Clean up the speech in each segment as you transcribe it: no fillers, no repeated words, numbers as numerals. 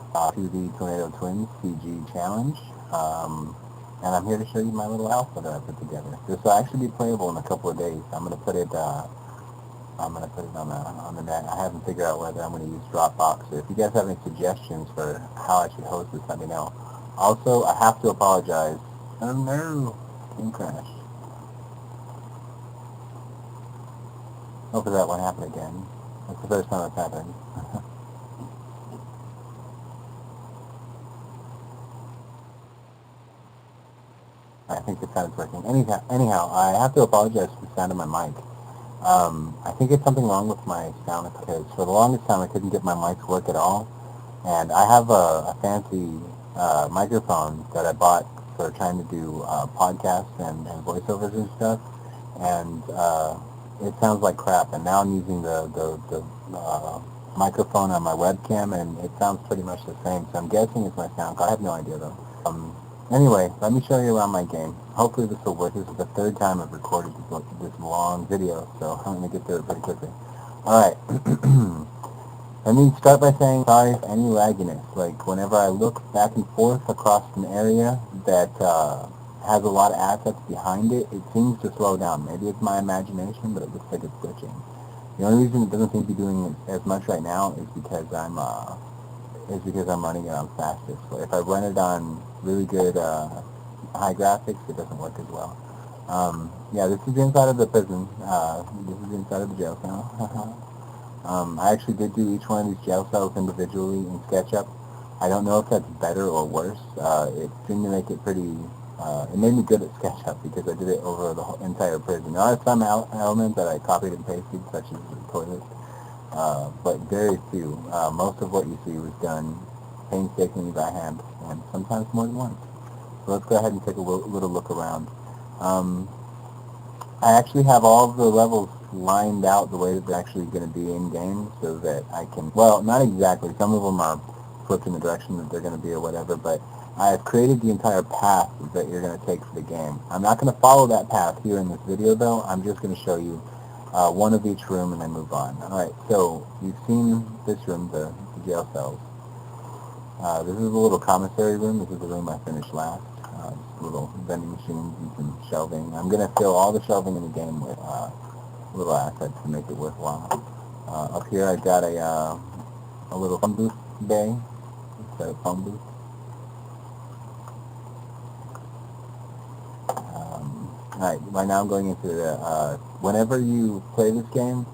To the Tornado Twins CG Challenge. And I'm here to show you my little alpha that I put together. This will actually be playable in a couple of days. I'm gonna put it on the net. I haven't figured out whether I'm gonna use Dropbox. So if you guys have any suggestions for how I should host this, let me know. Also, I have to apologize. Oh no, game crash. Hopefully that won't happen again. That's the first time it's happened. I think the sound is working. Anyhow, I have to apologize for the sound of my mic. I think it's something wrong with my sound because for the longest time I couldn't get my mic to work at all. And I have a fancy microphone that I bought for trying to do podcasts and voiceovers and stuff. And it sounds like crap. And now I'm using the microphone on my webcam, and it sounds pretty much the same. So I'm guessing it's my sound. I have no idea though. Anyway, let me show you around my game. Hopefully this will work. This is the third time I've recorded this long video, so I'm going to get through it pretty quickly. Alright, let me start by saying sorry for any lagginess. Like, whenever I look back and forth across an area that has a lot of assets behind it, it seems to slow down. Maybe it's my imagination, but it looks like it's glitching. The only reason it doesn't seem to be doing as much right now is because I'm running it on fastest. So if I run it on really good high graphics, it doesn't work as well. Yeah, this is inside of the prison. This is inside of the jail cell. I actually did do each one of these jail cells individually in SketchUp. I don't know if that's better or worse. It seemed to make it pretty, it made me good at SketchUp because I did it over the whole entire prison. There are some elements that I copied and pasted, such as the toilet, but very few. Most of what you see was done painstakingly by hand, and sometimes more than once. So let's go ahead and take a little look around. I actually have all of the levels lined out the way that they're actually going to be in game, so that I can, well, not exactly. Some of them are flipped in the direction that they're going to be or whatever, but I've created the entire path that you're going to take for the game. I'm not going to follow that path here in this video, though. I'm just going to show you one of each room and then move on. Alright, so you've seen this room, the jail cells. This is a little commissary room. This is the room I finished last. Little vending machines and some shelving. I'm going to fill all the shelving in the game with little assets to make it worthwhile. Up here I've got a little phone booth bay. It's a phone booth. Alright, right now I'm going into the, whenever you play this game,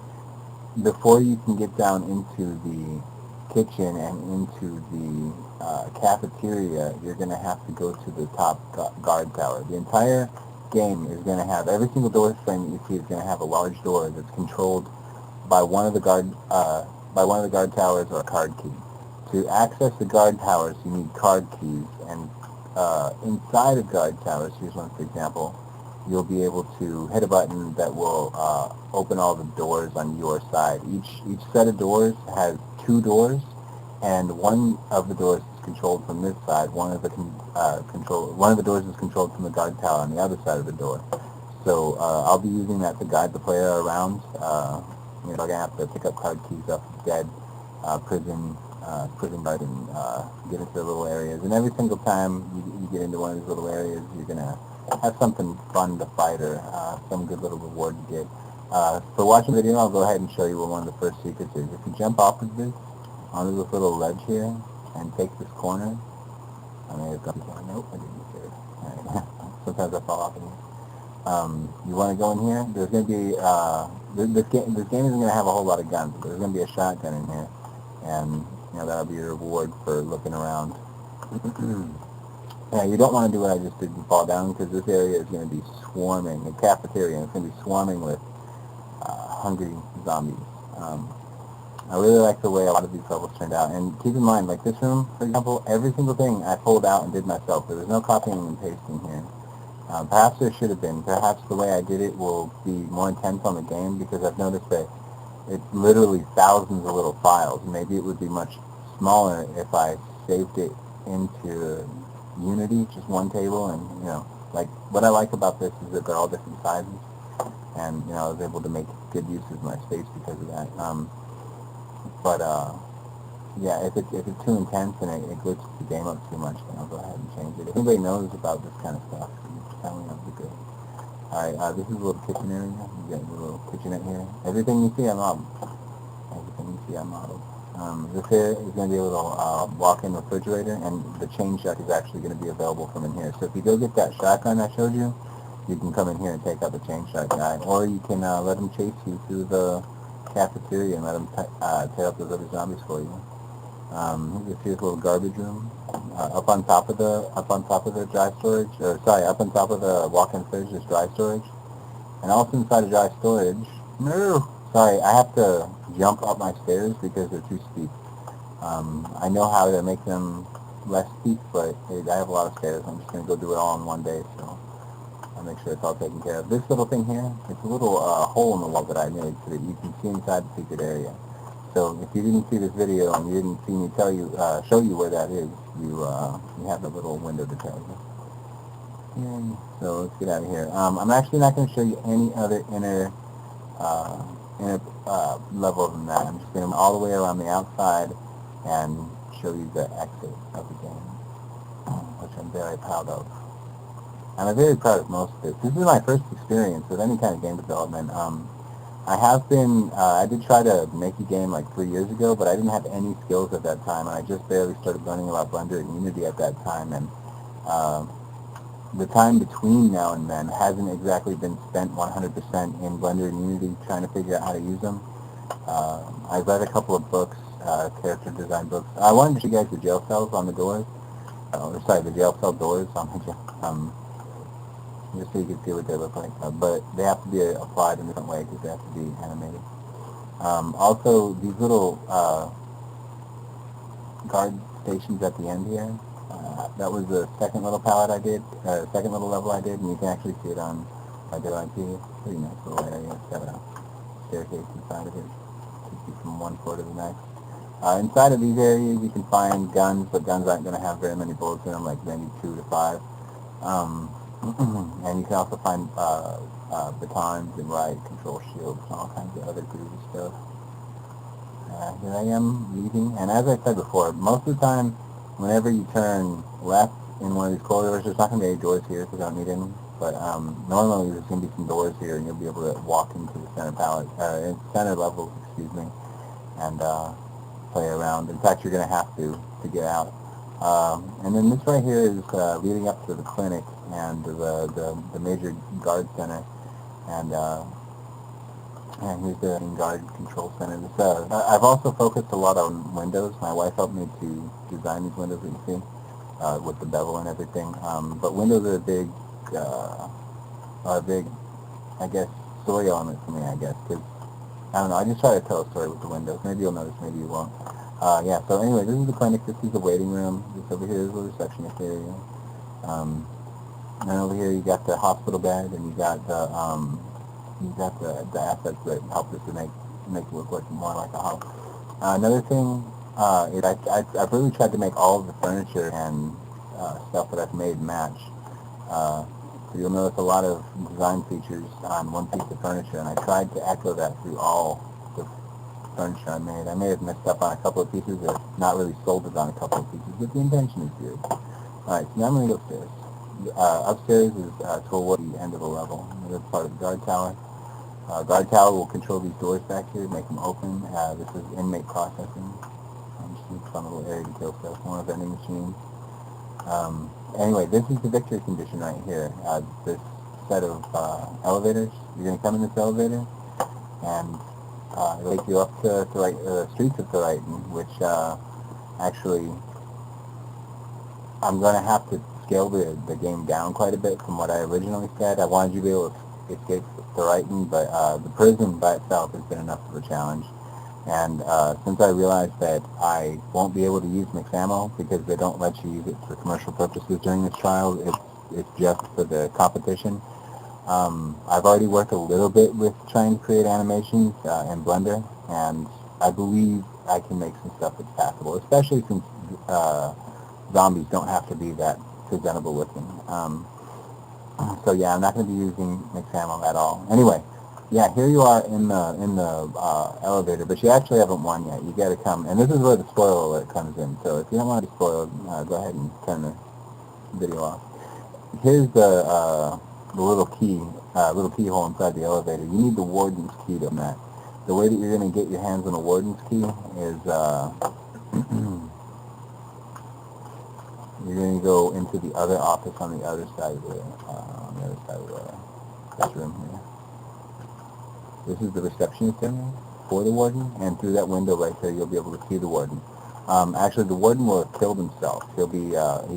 before you can get down into the kitchen and into the cafeteria, you're going to have to go to the top guard tower. The entire game is going to have, every single door frame that you see is going to have a large door that's controlled by one of the guard towers or a card key. To access the guard towers, you need card keys, and inside of guard towers, here's one for example, you'll be able to hit a button that will open all the doors on your side. Each set of doors has two doors, and one of the doors is controlled from this side. One of the doors is controlled from the guard tower on the other side of the door. So I'll be using that to guide the player around. You're going to have to pick up card keys off the dead prison guard and get into the little areas. And every single time you get into one of these little areas, you're going to have something fun to fight or some good little reward to get. For watching the video, I'll go ahead and show you what one of the first secrets is. If you jump off of this, onto this little ledge here, and take this corner, I may have gone before. Nope, I didn't get it. Alright. Sometimes I fall off in here. You want to go in here? There's going to be, this game isn't going to have a whole lot of guns, but there's going to be a shotgun in here, and that'll be your reward for looking around. Yeah, you don't want to do what I just did and fall down, because this area is going to be swarming, the cafeteria, and it's going to be swarming with hungry zombies. I really like the way a lot of these levels turned out, and keep in mind, like this room, for example, every single thing I pulled out and did myself. There was no copying and pasting here. Perhaps there should have been. Perhaps the way I did it will be more intense on the game, because I've noticed that it's literally thousands of little files. Maybe it would be much smaller if I saved it into Unity, just one table, and like what I like about this is that they're all different sizes, and I was able to make good use of my space because of that. But yeah, if it's too intense and it glitches the game up too much, then I'll go ahead and change it. If anybody knows about this kind of stuff, just tell me, that'd be good. Alright, this is a little kitchen area. You got a little kitchenette here. Everything you see, I modeled. Everything you see, I modeled. This here is going to be a little walk-in refrigerator, and the chain shack is actually going to be available from in here. So if you go get that shotgun I showed you, you can come in here and take out the chain shack guy, or you can let him chase you through the cafeteria and let him tear up those other zombies for you. Here's a little garbage room. Up on top of the dry storage, or sorry, up on top of the walk-in fridge is dry storage, and also inside of dry storage. No, sorry, I have to jump up my stairs because they're too steep. I know how to make them less steep, but I have a lot of stairs. I'm just going to go do it all in one day, so I'll make sure it's all taken care of. This little thing here, it's a little hole in the wall that I made so that you can see inside the secret area. So if you didn't see this video and you didn't see me show you where that is, you have a little window to tell you. Yay. So let's get out of here. I'm actually not going to show you any other inner level than that. I'm just going to go all the way around the outside and show you the exit of the game, which I'm very proud of. And I'm very proud of most of this. This is my first experience with any kind of game development. I did try to make a game like 3 years ago, but I didn't have any skills at that time, and I just barely started learning about Blender and Unity at that time, and the time between now and then hasn't exactly been spent 100% in Blender and Unity trying to figure out how to use them. I've read a couple of books, character design books. I wanted to show you guys the jail cells on the doors, the jail cell doors on the jail, just so you can see what they look like. But they have to be applied in a different way because they have to be animated. Also, these little guard stations at the end here, that was the second little palette I did, second little level I did, and you can actually see it on my IP. Pretty nice little area. It's got a staircase inside of it. Takes you from one floor to the next. Inside of these areas you can find guns, but guns aren't going to have very many bullets in them, like maybe 2 to 5. And you can also find batons and riot control shields and all kinds of other groovy stuff. Here I am leaving, and as I said before, most of the time, whenever you turn left in one of these corridors, there's not going to be any doors here because I don't need any, but normally there's going to be some doors here, and you'll be able to walk into the center center level, excuse me, and play around. In fact, you're going to have to get out. And then this right here is leading up to the clinic and the major guard center, and here's the guard control center. I've also focused a lot on windows. My wife helped me to design these windows that you see with the bevel and everything. But windows are a big, I guess, story element for me, I guess, because I don't know. I just try to tell a story with the windows. Maybe you'll notice, maybe you won't. Yeah, so anyway, this is the clinic, this is the waiting room, this over here is the receptionist area. And over here you got the hospital bed, and you got the assets that help us to make it look like more like a house. Another thing is I've really tried to make all of the furniture and stuff that I've made match. So you'll notice a lot of design features on one piece of furniture, and I tried to echo that through all the furniture I made. I may have messed up on a couple of pieces or not really sold it on a couple of pieces, but the intention is good. Alright, so now I'm going to go upstairs. Upstairs is toward the end of the level. That's part of the guard tower. Guard tower will control these doors back here, make them open. This is inmate processing. Just a fun little area to kill stuff. One of vending machines. Anyway, this is the victory condition right here. This set of elevators. You're going to come in this elevator, and it'll take you up to the streets of Thoriton, which actually I'm going to have to scale the game down quite a bit from what I originally said. I wanted you to be able to escape Thoriton, but the prison by itself has been enough of a challenge. And since I realized that I won't be able to use mixed ammo because they don't let you use it for commercial purposes during this trial, it's just for the competition. I've already worked a little bit with trying to create animations in Blender, and I believe I can make some stuff that's passable, especially since zombies don't have to be that presentable looking. So yeah, I'm not going to be using mixed ammo at all. Anyway, Yeah, here you are in the elevator, but you actually haven't won yet. You got to come, and this is where the spoiler alert comes in. So if you don't want to be spoiled, go ahead and turn the video off. Here's the little keyhole inside the elevator. You need the warden's key to open that. The way that you're going to get your hands on the warden's key is you're going to go into the other office on the other side of this room here. This is the receptionist area for the warden, and through that window right there, you'll be able to see the warden. Actually, the warden will have killed himself. He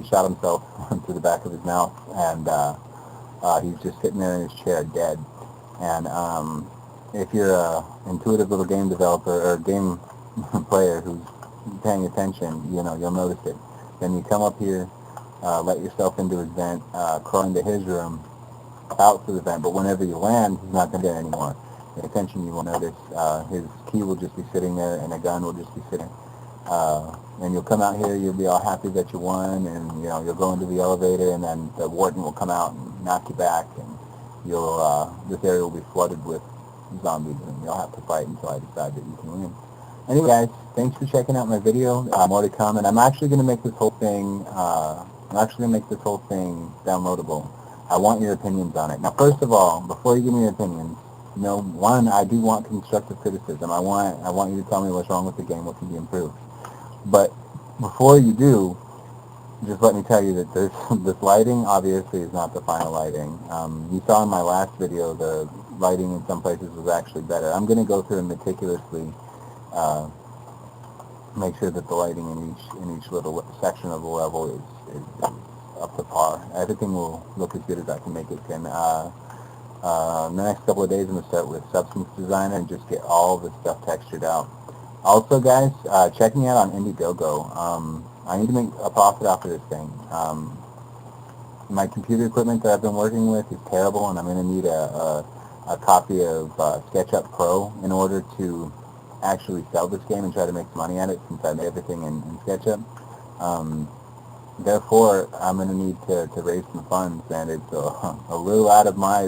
shot himself to the back of his mouth, and he's just sitting there in his chair, dead. And if you're a intuitive little game developer or game player who's paying attention, you'll notice it. Then you come up here, let yourself into his vent, crawl into his room, out through the vent. But whenever you land, he's not going to get anymore. Pay attention, you will notice his key will just be sitting there, and a gun will just be sitting. And you'll come out here, you'll be all happy that you won, and you'll go into the elevator, and then the warden will come out and knock you back, and this area will be flooded with zombies, and you'll have to fight until I decide that you can win. Anyway, guys, thanks for checking out my video. More to come, and I'm actually going to make this whole thing. Downloadable. I want your opinions on it. Now, first of all, before you give me your opinions, one, I do want constructive criticism. I want you to tell me what's wrong with the game, what can be improved. But before you do, just let me tell you that this lighting obviously is not the final lighting. You saw in my last video the lighting in some places was actually better. I'm going to go through and meticulously make sure that the lighting in each little section of the level is up to par. Everything will look as good as I can make it. And in the next couple of days, I'm going to start with Substance Designer and just get all the stuff textured out. Also, guys, check me out on Indiegogo. I need to make a profit off of this thing. My computer equipment that I've been working with is terrible, and I'm going to need a copy of SketchUp Pro in order to actually sell this game and try to make some money at it, since I made everything in SketchUp. Therefore, I'm going to need to raise some funds, and it's a little out of my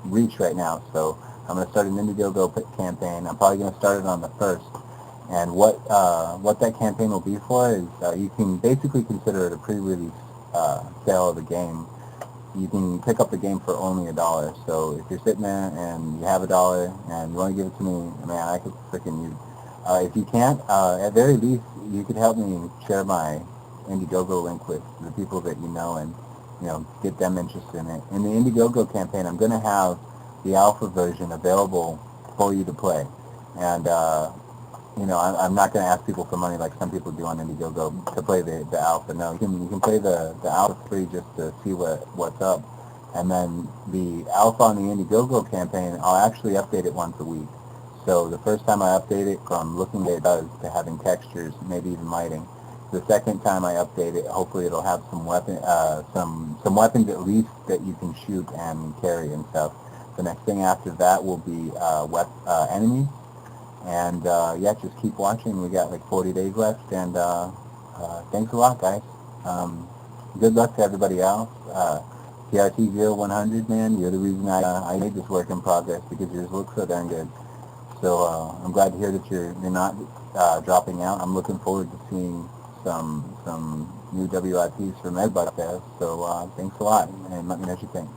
reach right now. So I'm going to start an Indiegogo campaign. I'm probably going to start it on the 1st. And what that campaign will be for is you can basically consider it a pre-release sale of the game. You can pick up the game for only $1. So if you're sitting there and you have $1 and you want to give it to me, man, I could freaking use. If you can't, at very least, you could help me share my Indiegogo link with the people that you know, and get them interested in it. In the Indiegogo campaign, I'm going to have the alpha version available for you to play, and I'm not going to ask people for money like some people do on Indiegogo to play the alpha. No, you can play the alpha free just to see what's up, and then the alpha on the Indiegogo campaign, I'll actually update it once a week. So the first time I update it, from looking at what it does to having textures, maybe even lighting. The second time I update it, hopefully it'll have some some weapons at least that you can shoot and carry and stuff. The next thing after that will be enemies. And yeah, just keep watching. We got like 40 days left, and thanks a lot, guys. Good luck to everybody else. TRT0100, man, you're the reason I made this work in progress, because yours looks so darn good. So I'm glad to hear that you're not dropping out. I'm looking forward to seeing some new WIPs from everybody. So thanks a lot, and let me know what you think.